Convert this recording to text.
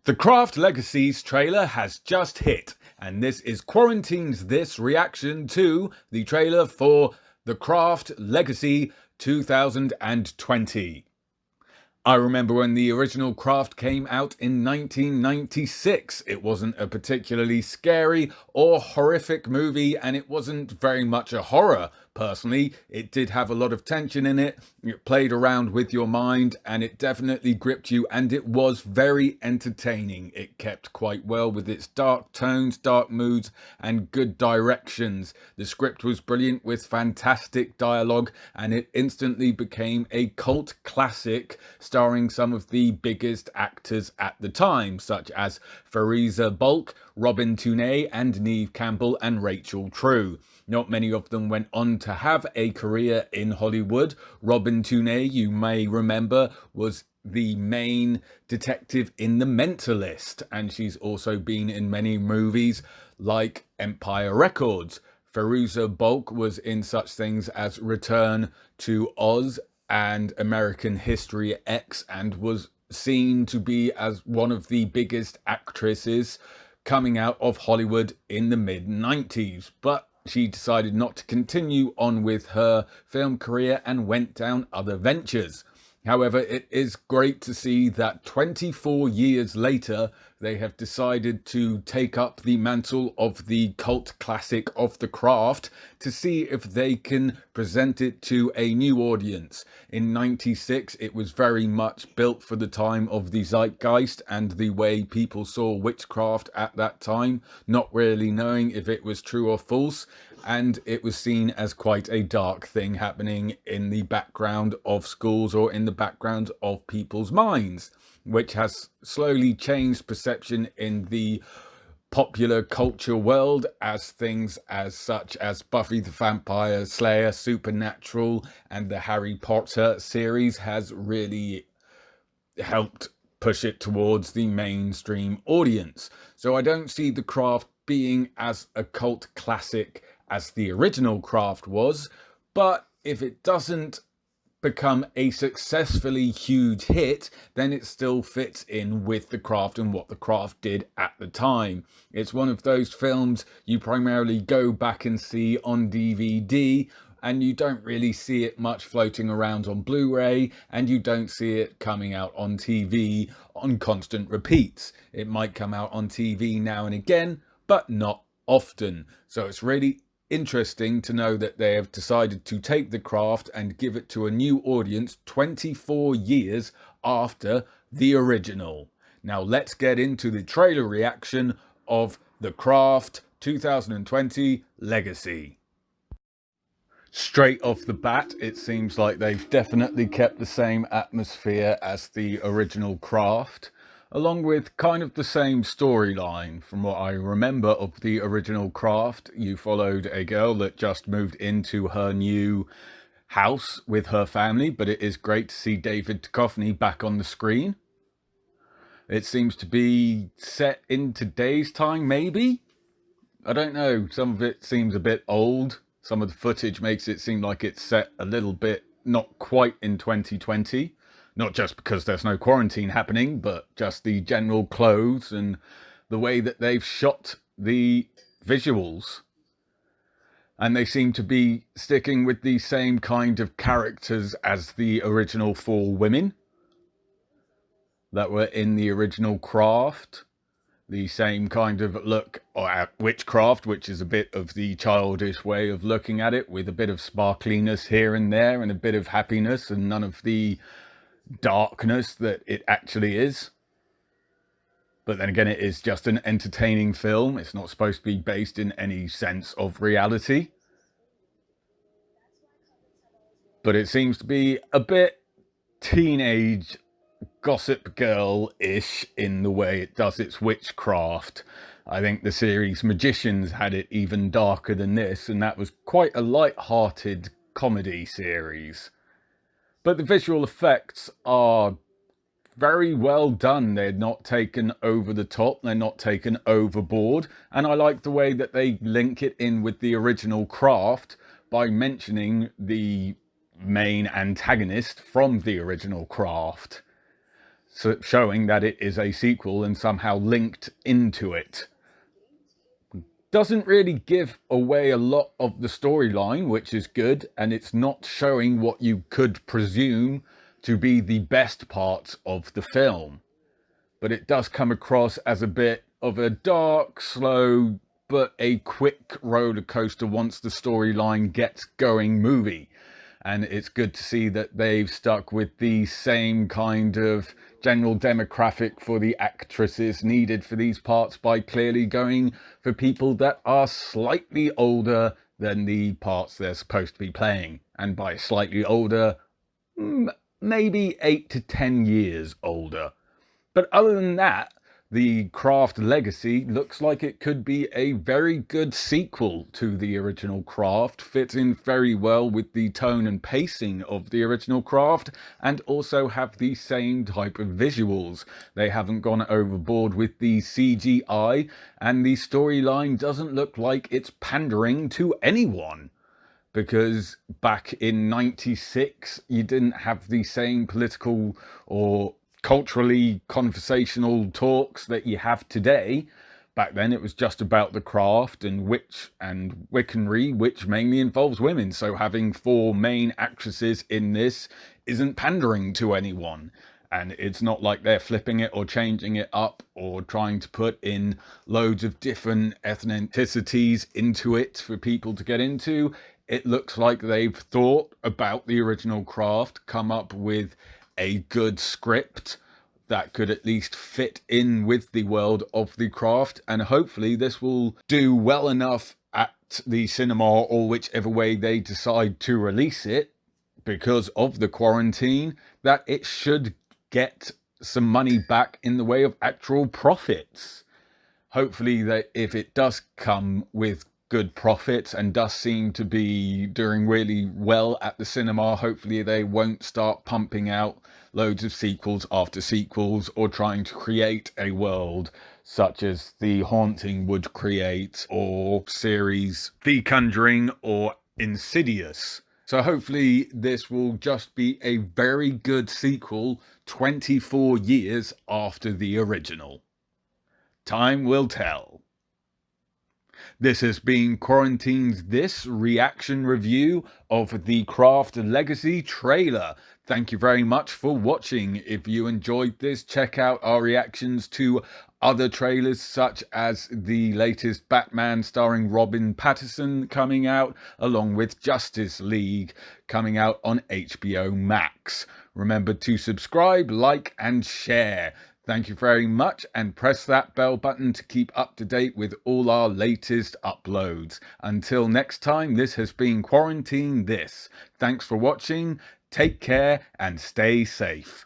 The Craft Legacies trailer has just hit, and this is Quarantine's This reaction to the trailer for The Craft Legacy 2020. I remember when the original Craft came out in 1996. It wasn't a particularly scary or horrific movie, and it wasn't very much a horror. Personally, it did have a lot of tension in it. It played around with your mind, and it definitely gripped you, and it was very entertaining. It kept quite well with its dark tones, dark moods, and good directions. The script was brilliant with fantastic dialogue, and it instantly became a cult classic, starring some of the biggest actors at the time, such as Fairuza Balk, Robin Tunney, and Neve Campbell and Rachel True. Not many of them went on to have a career in Hollywood. Robin Tunney, you may remember, was the main detective in The Mentalist, and she's also been in many movies like Empire Records. Fairuza Balk was in such things as Return to Oz and American History X, and was seen to be as one of the biggest actresses coming out of Hollywood in the mid-90s. But she decided not to continue on with her film career and went down other ventures. However, it is great to see that 24 years later, they have decided to take up the mantle of the cult classic of The Craft to see if they can present it to a new audience. In 96, it was very much built for the time of the zeitgeist and the way people saw witchcraft at that time, not really knowing if it was true or false. And it was seen as quite a dark thing happening in the background of schools or in the background of people's minds, which has slowly changed perception in the popular culture world as things as such as Buffy the Vampire Slayer, Supernatural, and the Harry Potter series has really helped push it towards the mainstream audience. So I don't see The Craft being as a cult classic as the original Craft was, but if it doesn't become a successfully huge hit, then it still fits in with The Craft and what The Craft did at the time. It's one of those films you primarily go back and see on DVD, and you don't really see it much floating around on Blu-ray, and you don't see it coming out on TV on constant repeats. It might come out on TV now and again, but not often. So it's really interesting to know that they have decided to take The Craft and give it to a new audience 24 years after the original. Now let's get into the trailer reaction of The Craft 2020 Legacy. Straight off the bat, it seems like they've definitely kept the same atmosphere as the original Craft, along with kind of the same storyline. From what I remember of the original Craft, you followed a girl that just moved into her new house with her family, but it is great to see David Duchovny back on the screen. It seems to be set in today's time, maybe? I don't know, some of it seems a bit old. Some of the footage makes it seem like it's set a little bit not quite in 2020. Not just because there's no quarantine happening, but just the general clothes and the way that they've shot the visuals. And they seem to be sticking with the same kind of characters as the original 4 women that were in the original Craft. The same kind of look at witchcraft, which is a bit of the childish way of looking at it, with a bit of sparkliness here and there and a bit of happiness and none of the darkness that it actually is. But then again, it is just an entertaining film. It's not supposed to be based in any sense of reality. But it seems to be a bit teenage Gossip Girl-ish in the way it does its witchcraft. I think the series Magicians had it even darker than this, and that was quite a light-hearted comedy series. But the visual effects are very well done. They're not taken over the top, they're not taken overboard, and I like the way that they link it in with the original Craft by mentioning the main antagonist from the original Craft. showing that it is a sequel and somehow linked into it. Doesn't really give away a lot of the storyline, which is good, and it's not showing what you could presume to be the best parts of the film. But it does come across as a bit of a dark, slow, but a quick roller coaster once the storyline gets going movie. And it's good to see that they've stuck with the same kind of general demographic for the actresses needed for these parts by clearly going for people that are slightly older than the parts they're supposed to be playing. And by slightly older, maybe 8 to 10 years older. But other than that, the Craft Legacy looks like it could be a very good sequel to the original Craft, fits in very well with the tone and pacing of the original Craft, and also have the same type of visuals. They haven't gone overboard with the CGI, and the storyline doesn't look like it's pandering to anyone. Because back in '96, you didn't have the same political or culturally conversational talks that you have today. Back then it was just about the craft and witch and wiccanry, which mainly involves women. So having 4 main actresses in this isn't pandering to anyone. And it's not like they're flipping it or changing it up or trying to put in loads of different ethnicities into it for people to get into. It looks like they've thought about the original Craft, come up with a good script that could at least fit in with the world of the Craft, and hopefully this will do well enough at the cinema or whichever way they decide to release it because of the quarantine that it should get some money back in the way of actual profits. Hopefully that if it does come with good profits and does seem to be doing really well at the cinema, hopefully they won't start pumping out loads of sequels after sequels or trying to create a world such as The Haunting would create, or series The Conjuring or Insidious. So hopefully this will just be a very good sequel 24 years after the original. Time will tell. This has been Quarantine's This reaction review of the Craft Legacy trailer. Thank you very much for watching. If you enjoyed this, check out our reactions to other trailers such as the latest Batman starring Robin Pattinson coming out, along with Justice League coming out on HBO Max. Remember to subscribe, like and share. Thank you very much, and press that bell button to keep up to date with all our latest uploads. Until next time, this has been Quarantine This. Thanks for watching, take care and stay safe.